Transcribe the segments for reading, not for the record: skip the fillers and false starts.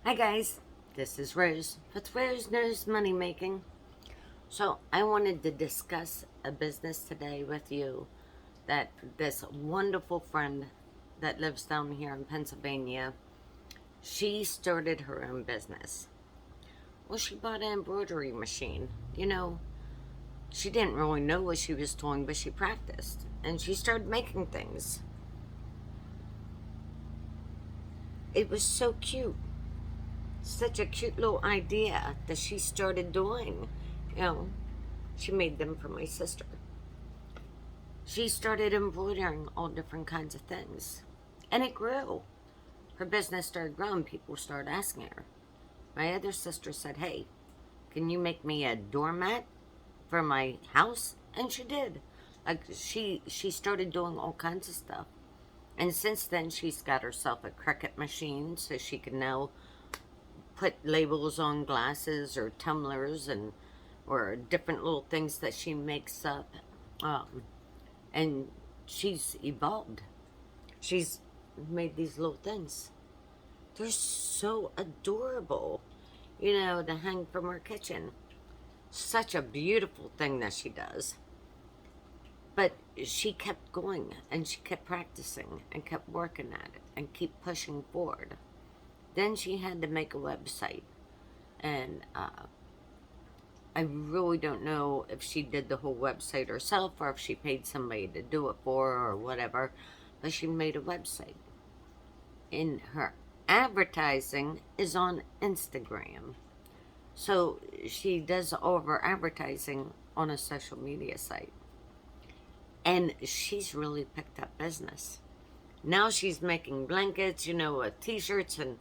Hi guys, this is Rose with Rose Knows Money Making. So I wanted to discuss a business today with you that this wonderful friend that lives down here in Pennsylvania, she started her own business. Well, she bought an embroidery machine. She didn't really know what she was doing, but she practiced and she started making things. It was so cute. Such a cute little idea that she started doing. You know, she made them for my sister. She started embroidering all different kinds of things. And it grew. Her business started growing. People started asking her. My other sister said, hey, can you make me a doormat for my house? And she did. Like, she started doing all kinds of stuff. And since then, she's got herself a Cricut machine so she can now put labels on glasses or tumblers and or different little things that she makes up. And she's evolved. She's made these little things. They're so adorable, to hang from her kitchen. Such a beautiful thing that she does. But she kept going and she kept practicing and kept working at it and keep pushing forward. Then she had to make a website. And I really don't know if she did the whole website herself or if she paid somebody to do it for her or whatever, but she made a website. And her advertising is on Instagram. So she does all of her advertising on a social media site. And she's really picked up business. Now she's making blankets, with t-shirts and,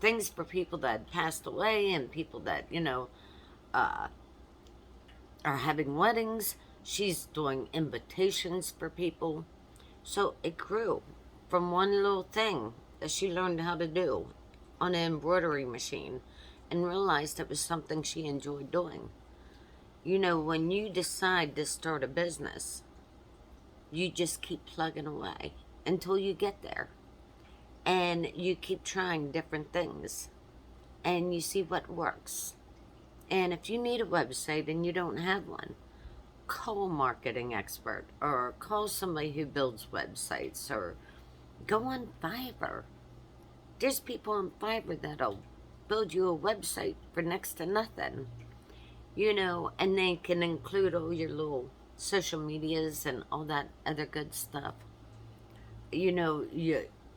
things for people that passed away and people that, uh, are having weddings. She's doing invitations for people. So it grew from one little thing that she learned how to do on an embroidery machine and realized it was something she enjoyed doing. When you decide to start a business, you just keep plugging away until you get there. And you keep trying different things and you see what works. And if you need a website and you don't have one, call a marketing expert or call somebody who builds websites or go on Fiverr. There's people on Fiverr that'll build you a website for next to nothing, and they can include all your little social medias and all that other good stuff.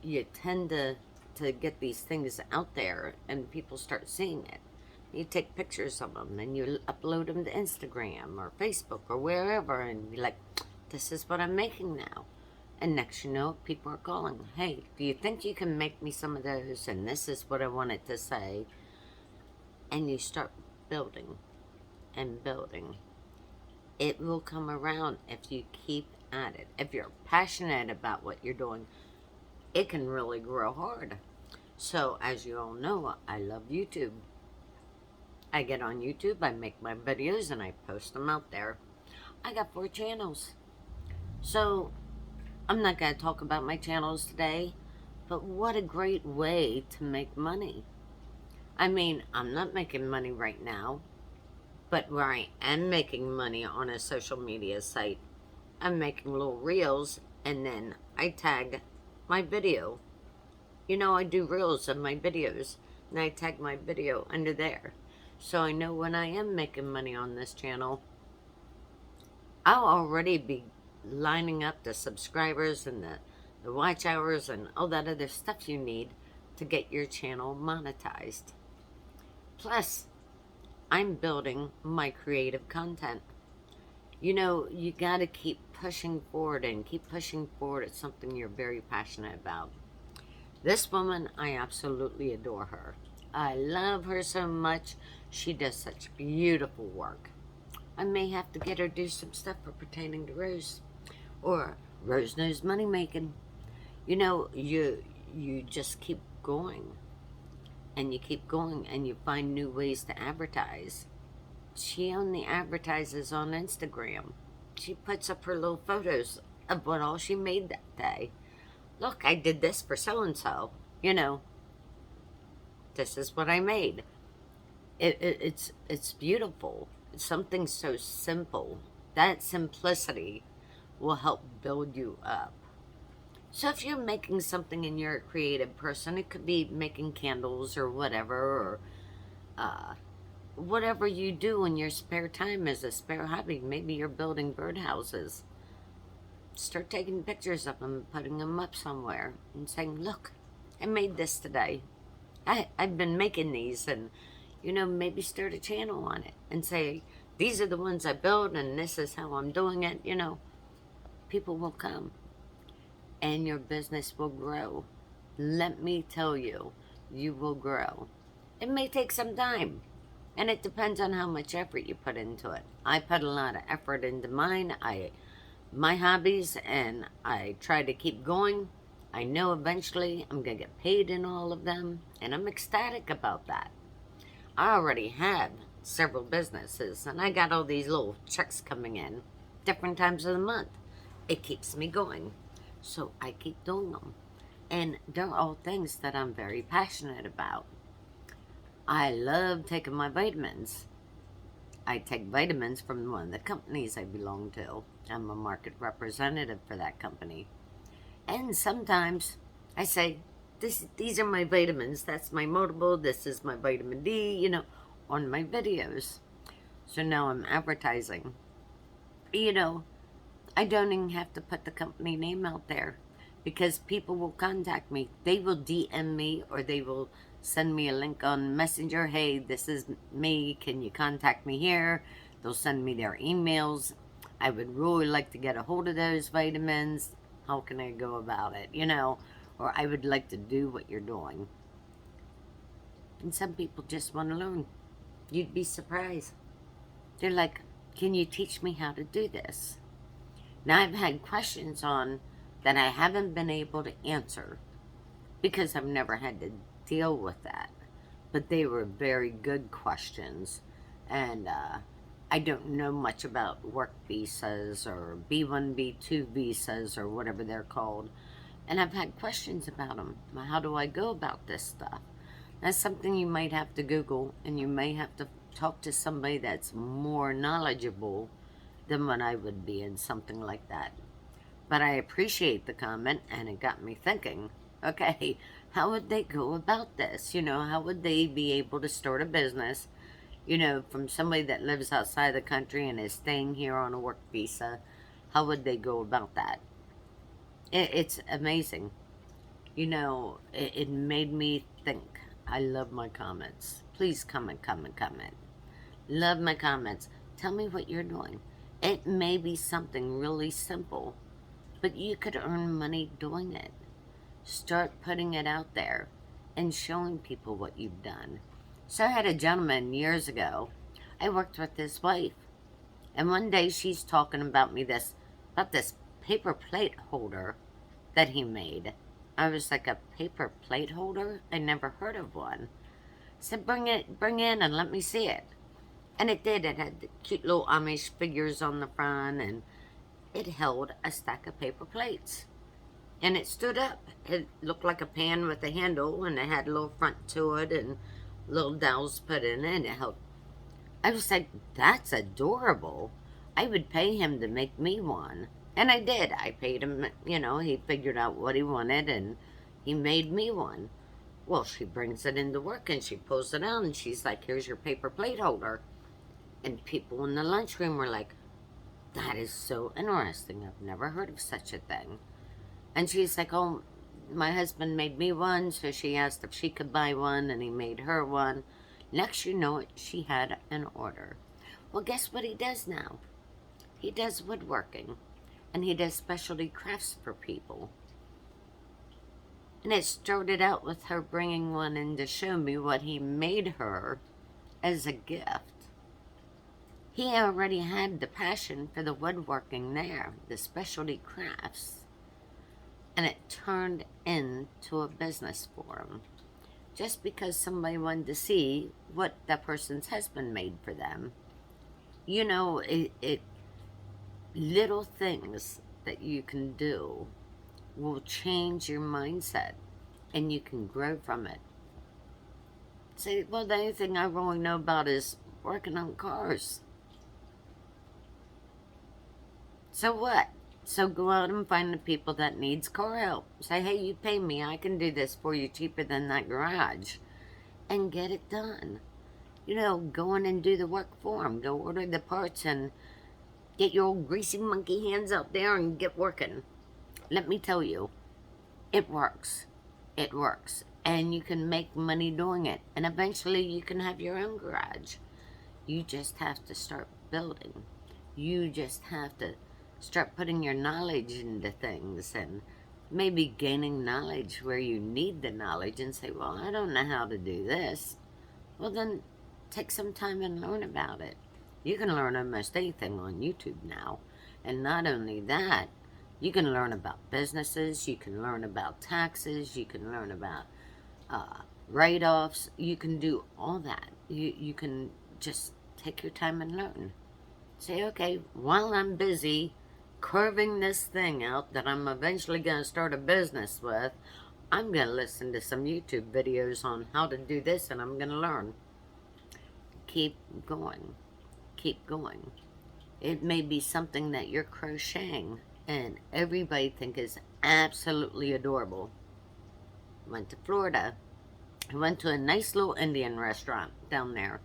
You tend to get these things out there and people start seeing it. You take pictures of them and you upload them to Instagram or Facebook or wherever and be like, this is what I'm making now. And next you know, people are calling, hey, do you think you can make me some of those? And this is what I wanted to say. And you start building and building. It will come around if you keep at it. If you're passionate about what you're doing, it can really grow hard. So as you all know, I love YouTube. I get on YouTube, I make my videos, and I post them out there. I got 4 channels. So, I'm not going to talk about my channels today, but what a great way to make money. I mean, I'm not making money right now, but where I am making money on a social media site, I'm making little reels, and then I tag my video. I do reels of my videos, and I tag my video under there. So I know when I am making money on this channel, I'll already be lining up the subscribers and the watch hours and all that other stuff you need to get your channel monetized. Plus, I'm building my creative content. You gotta keep pushing forward and keep pushing forward at something you're very passionate about. This woman, I absolutely adore her. I love her so much. She does such beautiful work. I may have to get her to do some stuff for pertaining to Rose. Or Rose Knows Money Making. You just keep going. And you keep going and you find new ways to advertise. She only advertises on Instagram. She puts up her little photos of what all she made that day. Look, I did this for so-and-so, This is what I made. It's beautiful. It's something so simple. That simplicity will help build you up. So if you're making something and you're a creative person, it could be making candles or whatever, or uh, whatever you do in your spare time as a spare hobby. Maybe you're building birdhouses. Start taking pictures of them, putting them up somewhere, and saying, "Look, I made this today. I've been making these," and maybe start a channel on it and say, "These are the ones I built, and this is how I'm doing it." People will come, and your business will grow. Let me tell you, you will grow. It may take some time. And it depends on how much effort you put into it. I put a lot of effort into my hobbies, and I try to keep going. I know eventually I'm going to get paid in all of them, and I'm ecstatic about that. I already have several businesses, and I got all these little checks coming in different times of the month. It keeps me going, so I keep doing them. And they're all things that I'm very passionate about. I love taking my vitamins. I take vitamins from one of the companies I belong to. I'm a market representative for that company. And sometimes I say, these are my vitamins. That's my Motable. This is my vitamin D, on my videos. So now I'm advertising. I don't even have to put the company name out there because people will contact me. They will DM me, or they will send me a link on Messenger. Hey, this is me. Can you contact me here? They'll send me their emails. I would really like to get a hold of those vitamins. How can I go about it? Or I would like to do what you're doing. And some people just want to learn. You'd be surprised. They're like, can you teach me how to do this? Now, I've had questions on that I haven't been able to answer because I've never had to deal with that. But they were very good questions. And I don't know much about work visas or B1, B2 visas or whatever they're called. And I've had questions about them. How do I go about this stuff? That's something you might have to Google, and you may have to talk to somebody that's more knowledgeable than what I would be in something like that. But I appreciate the comment, and it got me thinking, okay, how would they go about this? How would they be able to start a business, from somebody that lives outside the country and is staying here on a work visa? How would they go about that? It's amazing. It made me think. I love my comments. Please comment. Love my comments. Tell me what you're doing. It may be something really simple, but you could earn money doing it. Start putting it out there and showing people what you've done. So I had a gentleman years ago. I worked with his wife, and one day she's talking about about this paper plate holder that he made. I was like, a paper plate holder? I never heard of one. I said, bring in and let me see it. And it did. It had the cute little Amish figures on the front, and it held a stack of paper plates. And it stood up. It looked like a pan with a handle, and it had a little front to it, and little dowels put in it, and it held. I was like, that's adorable. I would pay him to make me one. And I did. I paid him, he figured out what he wanted, and he made me one. Well, she brings it into work, and she pulls it out, and she's like, here's your paper plate holder. And people in the lunchroom were like, that is so interesting. I've never heard of such a thing. And she's like, oh, my husband made me one, so she asked if she could buy one, and he made her one. Next you know it, she had an order. Well, guess what he does now? He does woodworking, and he does specialty crafts for people. And it started out with her bringing one in to show me what he made her as a gift. He already had the passion for the woodworking there, the specialty crafts. And it turned into a business for him. Just because somebody wanted to see what that person's husband made for them. Little things that you can do will change your mindset, and you can grow from it. Say, well, the only thing I really know about is working on cars. So what? So go out and find the people that needs car help. Say, hey, you pay me, I can do this for you cheaper than that garage. And get it done. You know, go in and do the work for them. Go order the parts and get your old greasy monkey hands out there and get working. Let me tell you, it works. It works. And you can make money doing it. And eventually you can have your own garage. You just have to start building. You just have to start putting your knowledge into things and maybe gaining knowledge where you need the knowledge and say, well, I don't know how to do this. Well, then take some time and learn about it. You can learn almost anything on YouTube now. And not only that, you can learn about businesses, you can learn about taxes, you can learn about write-offs. You can do all that. You can just take your time and learn. Say, okay, while I'm busy carving this thing out that I'm eventually going to start a business with, I'm going to listen to some YouTube videos on how to do this, and I'm going to learn. Keep going. Keep going. It may be something that you're crocheting and everybody think is absolutely adorable. Went to Florida. I went to a nice little Indian restaurant down there.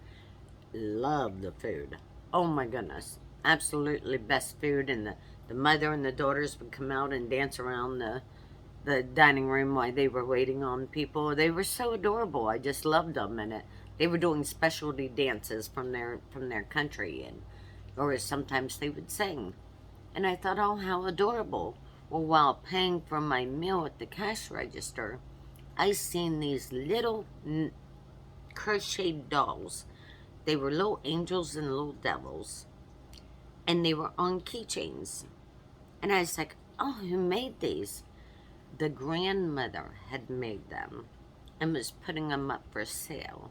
Loved the food. Oh my goodness. Absolutely best food. And the mother and the daughters would come out and dance around the dining room while they were waiting on people. They were so adorable. I just loved them. And they were doing specialty dances from their country. Or sometimes they would sing. And I thought, oh, how adorable. Well, while paying for my meal at the cash register, I seen these little crocheted dolls. They were little angels and little devils. And they were on keychains. And I was like, oh, who made these? The grandmother had made them and was putting them up for sale.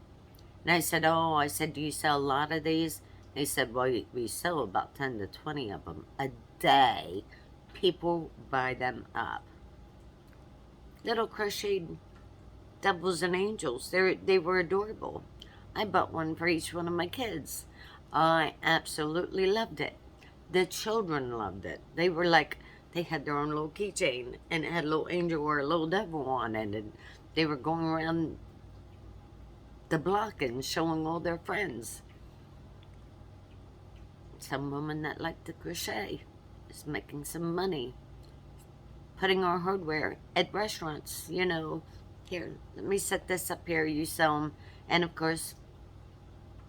And I said, do you sell a lot of these? They said, well, we sell about 10 to 20 of them a day. People buy them up. Little crocheted devils and angels. They were adorable. I bought one for each one of my kids. I absolutely loved it. The children loved it. They were like, they had their own little keychain, and it had a little angel or a little devil on it, and they were going around the block and showing all their friends. Some woman that liked to crochet is making some money, putting our hardware at restaurants. You know, here, let me set this up here, you sell them. And of course,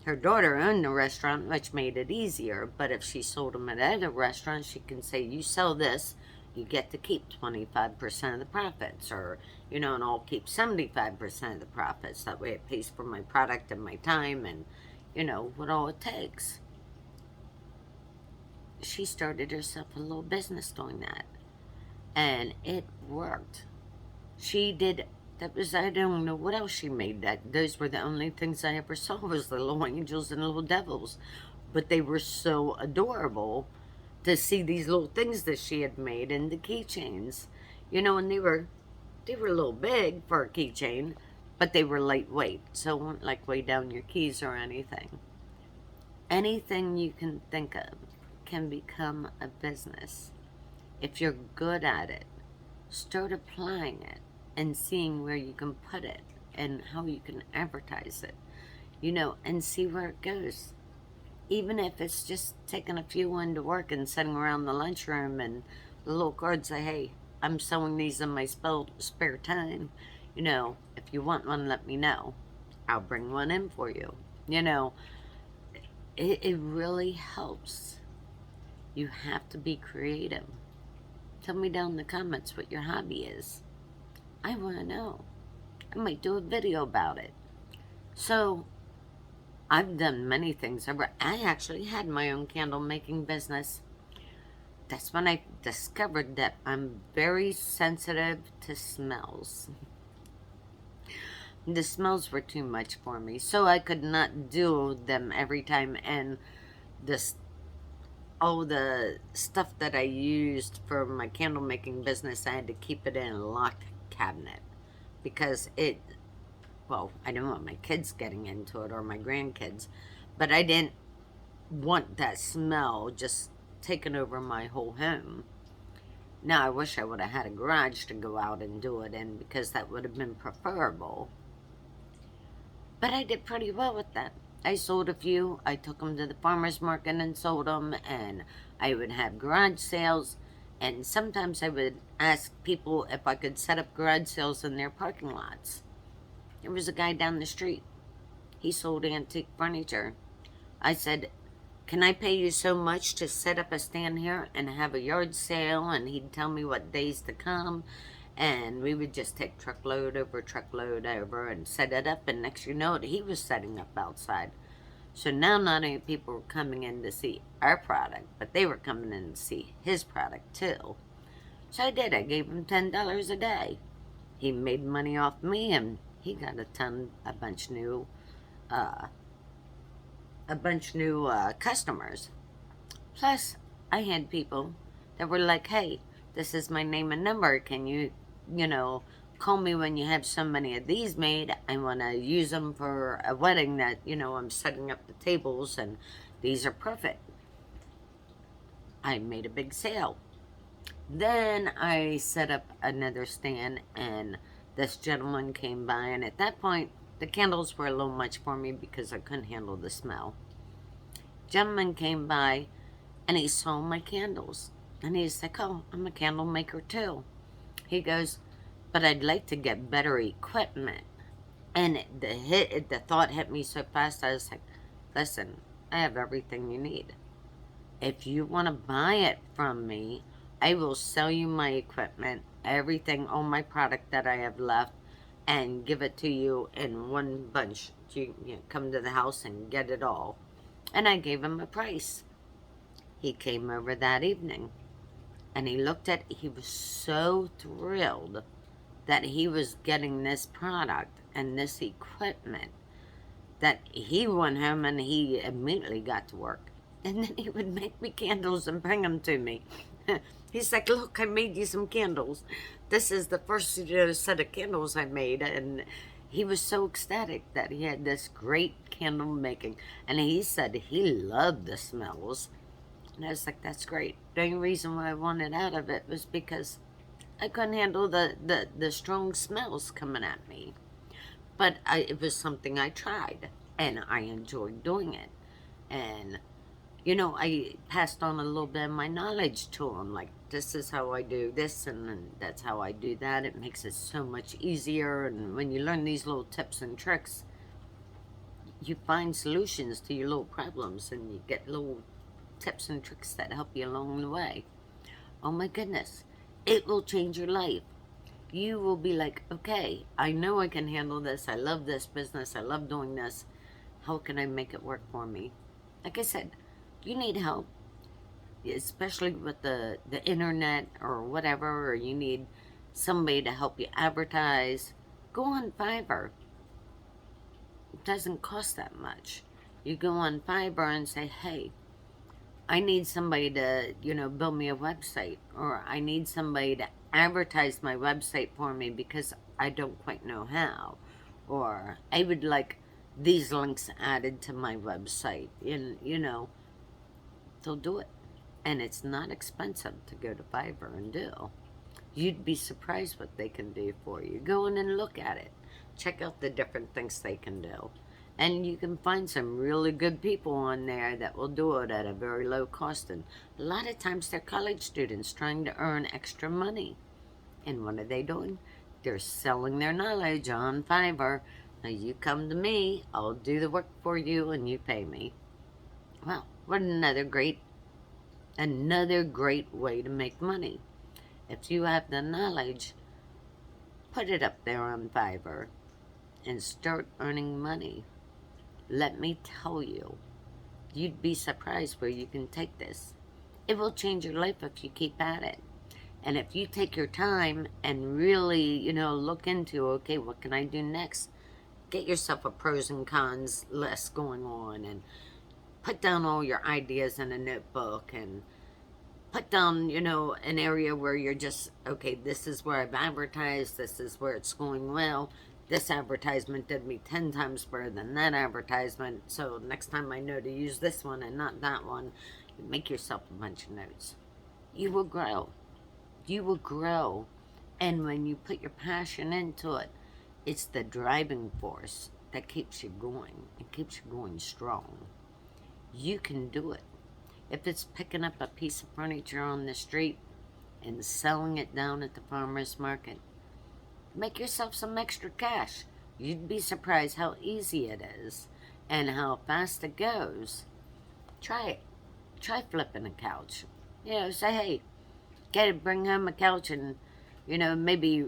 her daughter owned the restaurant, which made it easier. But if she sold them at other restaurants, she can say, you sell this, you get to keep 25% of the profits. Or, you know, and I'll keep 75% of the profits. That way it pays for my product and my time and, you know, what all it takes. She started herself a little business doing that. And it worked. She did, that was, I don't know what else she made. Those were the only things I ever saw, was the little angels and little devils. But they were so adorable to see these little things that she had made in the keychains. You know, and they were a little big for a keychain, but they were lightweight. So it wouldn't like weigh down your keys or anything. Anything you can think of can become a business. If you're good at it, start applying it and seeing where you can put it and how you can advertise it, you know, and see where it goes. Even if it's just taking a few into work and sitting around the lunchroom and the little card say, hey, I'm sewing these in my spare time. You know, if you want one, let me know. I'll bring one in for you. You know, it really helps. You have to be creative. Tell me down in the comments what your hobby is. I want to know. I might do a video about it. So, I've done many things. I actually had my own candle making business. That's when I discovered that I'm very sensitive to smells. The smells were too much for me, so I could not do them every time. And all the stuff that I used for my candle making business, I had to keep it in a locked cabinet because well, I didn't want my kids getting into it or my grandkids, but I didn't want that smell just taking over my whole home. Now, I wish I would have had a garage to go out and do it in because that would have been preferable. But I did pretty well with that. I sold a few. I took them to the farmer's market and sold them, and I would have garage sales. And sometimes I would ask people if I could set up garage sales in their parking lots. There was a guy down the street. He sold antique furniture. I said, can I pay you so much to set up a stand here and have a yard sale? And he'd tell me what days to come. And we would just take truckload over and set it up. And next you know it, he was setting up outside. So now not only people were coming in to see our product, but they were coming in to see his product too. So I did. I gave him $10 a day. He made money off me, and he got a bunch new customers. Plus, I had people that were like, hey, this is my name and number. Can you call me when you have so many of these made. I want to use them for a wedding that, I'm setting up the tables, and these are perfect. I made a big sale. Then I set up another stand, and this gentleman came by, and at that point, the candles were a little much for me because I couldn't handle the smell. Gentleman came by, and he saw my candles, and he's like, oh, I'm a candle maker too. He goes, but I'd like to get better equipment. And the thought hit me so fast, I was like, listen, I have everything you need. If you want to buy it from me, I will sell you my equipment, everything, all my product that I have left, and give it to you in one bunch. You come to the house and get it all. And I gave him a price. He came over that evening, and he looked at it. He was so thrilled that he was getting this product and this equipment that he went home and he immediately got to work. And then he would make me candles and bring them to me. He's like, look, I made you some candles. This is the first set of candles I made. And he was so ecstatic that he had this great candle making. And he said he loved the smells. And I was like, that's great. The only reason why I wanted out of it was because I couldn't handle the strong smells coming at me. But it was something I tried, and I enjoyed doing it. And, I passed on a little bit of my knowledge to him. Like, this is how I do this, and that's how I do that. It makes it so much easier. And when you learn these little tips and tricks, you find solutions to your little problems, and you get little tips and tricks that help you along the way. Oh my goodness. It will change your life. You will be like, okay, I know I can handle this. I love this business. I love doing this. How can I make it work for me? Like I said, you need help, especially with the internet or whatever, or you need somebody to help you advertise. Go on Fiverr. It doesn't cost that much. You go on Fiverr and say, hey, I need somebody to, build me a website, or I need somebody to advertise my website for me because I don't quite know how, or I would like these links added to my website, and, they'll do it. And it's not expensive to go to Fiverr and do. You'd be surprised what they can do for you. Go in and look at it. Check out the different things they can do. And you can find some really good people on there that will do it at a very low cost. And a lot of times they're college students trying to earn extra money. And what are they doing? They're selling their knowledge on Fiverr. Now you come to me, I'll do the work for you, and you pay me. Well, what another great way to make money. If you have the knowledge, put it up there on Fiverr and start earning money. Let me tell you, you'd be surprised where you can take this. It will change your life if you keep at it. And if you take your time and really, look into, okay, what can I do next? Get yourself a pros and cons list going on, and put down all your ideas in a notebook, and put down, an area where you're just, okay, this is where I've advertised, this is where it's going well, this advertisement did me 10 times better than that advertisement, so next time I know to use this one and not that one. You make yourself a bunch of notes. You will grow. You will grow. And when you put your passion into it, it's the driving force that keeps you going and keeps you going strong. You can do it. If it's picking up a piece of furniture on the street and selling it down at the farmer's market, make yourself some extra cash. You'd be surprised how easy it is and how fast it goes. Try it. Try flipping a couch. Say, hey, bring home a couch and, maybe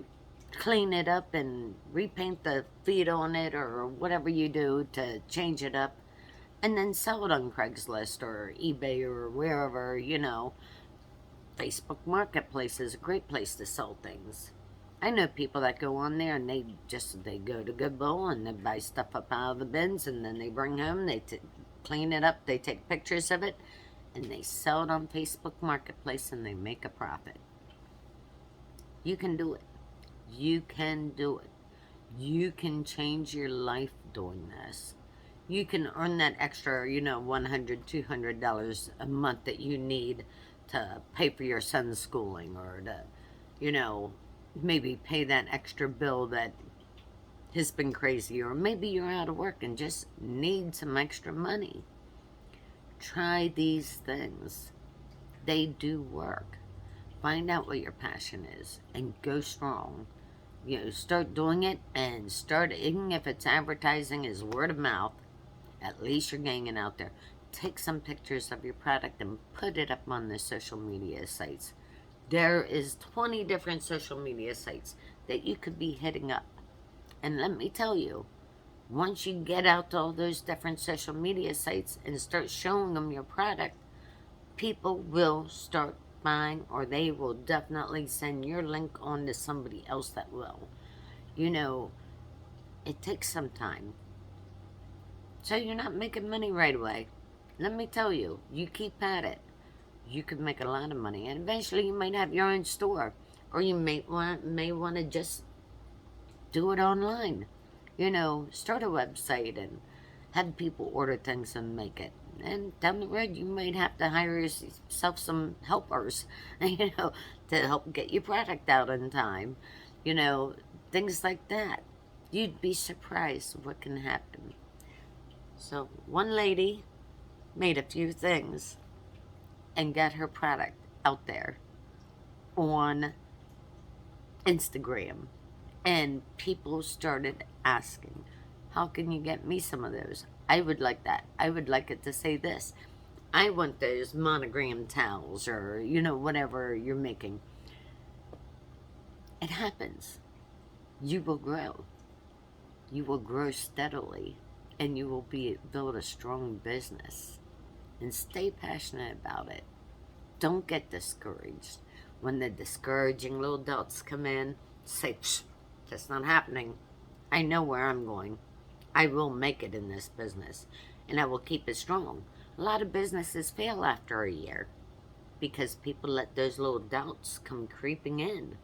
clean it up and repaint the feet on it or whatever you do to change it up. And then sell it on Craigslist or eBay or wherever, Facebook Marketplace is a great place to sell things. I know people that go on there and they go to Goodwill and they buy stuff up out of the bins and then they bring home, they clean it up, they take pictures of it, and they sell it on Facebook Marketplace and they make a profit. You can do it. You can do it. You can change your life doing this. You can earn that extra, $100, $200 a month that you need to pay for your son's schooling or to, maybe pay that extra bill that has been crazy, or maybe you're out of work and just need some extra money. Try these things. They do work. Find out what your passion is and go strong. Start doing it and even if it's advertising is word of mouth, at least you're getting it out there. Take some pictures of your product and put it up on the social media sites. There is 20 different social media sites that you could be hitting up. And let me tell you, once you get out to all those different social media sites and start showing them your product, people will start buying, or they will definitely send your link on to somebody else that will. It takes some time. So you're not making money right away. Let me tell you, you keep at it. You could make a lot of money, and eventually you might have your own store, or you may want to just do it online. Start a website and have people order things and make it. And down the road, you might have to hire yourself some helpers, to help get your product out in time. Things like that. You'd be surprised what can happen. So one lady made a few things and got her product out there on Instagram. And people started asking, how can you get me some of those? I would like that. I would like it to say this. I want those monogram towels or, whatever you're making. It happens. You will grow. You will grow steadily. And you will build a strong business. And stay passionate about it. Don't get discouraged. When the discouraging little doubts come in, say, that's not happening. I know where I'm going. I will make it in this business. And I will keep it strong. A lot of businesses fail after a year because people let those little doubts come creeping in.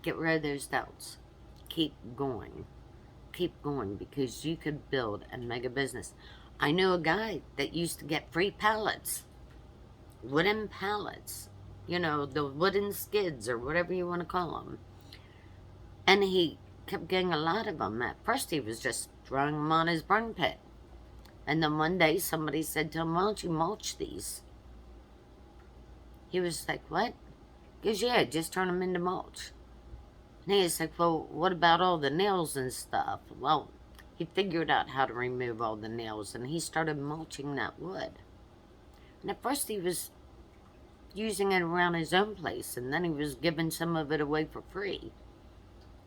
Get rid of those doubts. Keep going. Keep going, because you could build a mega business. I know a guy that used to get free pallets. Wooden pallets. The wooden skids or whatever you want to call them. And he kept getting a lot of them. At first he was just throwing them on his burn pit. And then one day somebody said to him, why don't you mulch these? He was like, what? He goes, yeah, just turn them into mulch. And he was like, well, what about all the nails and stuff? Well, he figured out how to remove all the nails, and he started mulching that wood. And at first he was using it around his own place, and then he was giving some of it away for free.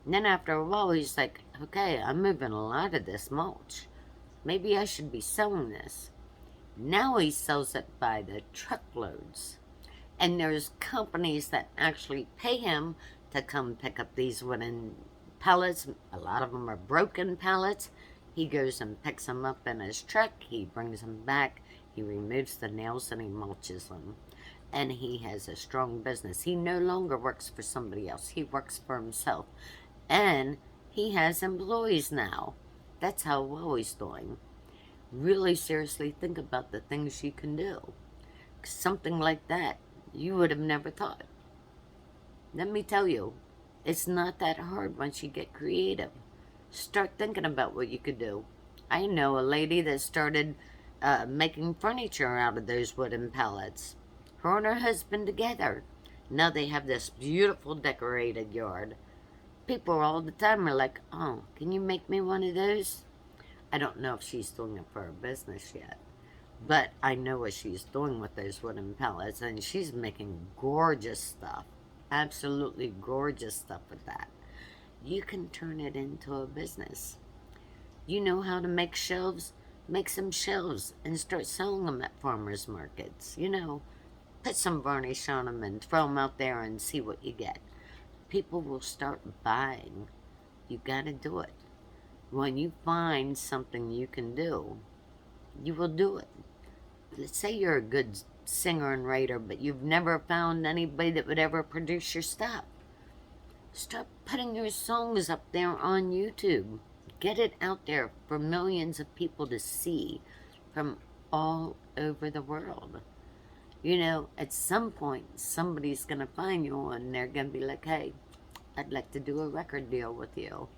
And then after a while, he's like, okay, I'm moving a lot of this mulch. Maybe I should be selling this. Now he sells it by the truckloads. And there's companies that actually pay him to come pick up these wooden pallets. A lot of them are broken pallets. He goes and picks them up in his truck. He brings them back. He removes the nails and he mulches them. And he has a strong business. He no longer works for somebody else. He works for himself. And he has employees now. That's how well he's doing. Really seriously think about the things you can do. Something like that, you would have never thought. Let me tell you, it's not that hard once you get creative. Start thinking about what you could do. I know a lady that started making furniture out of those wooden pallets. Her and her husband together. Now they have this beautiful decorated yard. People all the time are like, oh, can you make me one of those? I don't know if she's doing it for her business yet. But I know what she's doing with those wooden pallets, and she's making gorgeous stuff. Absolutely gorgeous stuff with that. You can turn it into a business. You know how to make shelves? Make some shelves and start selling them at farmers markets. Put some varnish on them and throw them out there and see what you get. People will start buying. You gotta do it. When you find something you can do, you will do it. Let's say you're a good singer and writer, but you've never found anybody that would ever produce your stuff. Start putting your songs up there on YouTube. Get it out there for millions of people to see from all over the world. At some point, somebody's going to find you and they're going to be like, hey, I'd like to do a record deal with you.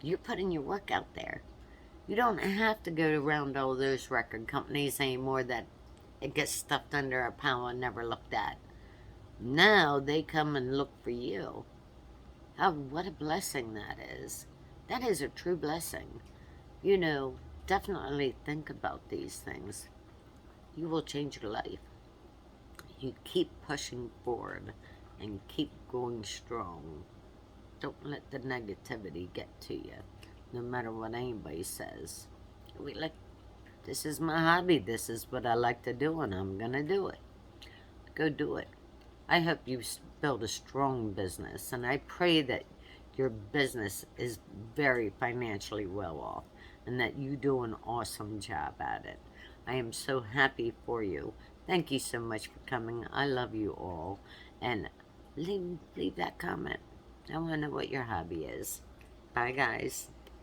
You're putting your work out there. You don't have to go around all those record companies anymore that it gets stuffed under a pile and never looked at. Now they come and look for you. What a blessing that is. That is a true blessing. Definitely think about these things. You will change your life. You keep pushing forward and keep going strong. Don't let the negativity get to you, no matter what anybody says. This is my hobby. This is what I like to do, and I'm going to do it. Go do it. I hope you build a strong business, and I pray that your business is very financially well off and that you do an awesome job at it. I am so happy for you. Thank you so much for coming. I love you all. And leave that comment. I want to know what your hobby is. Bye, guys.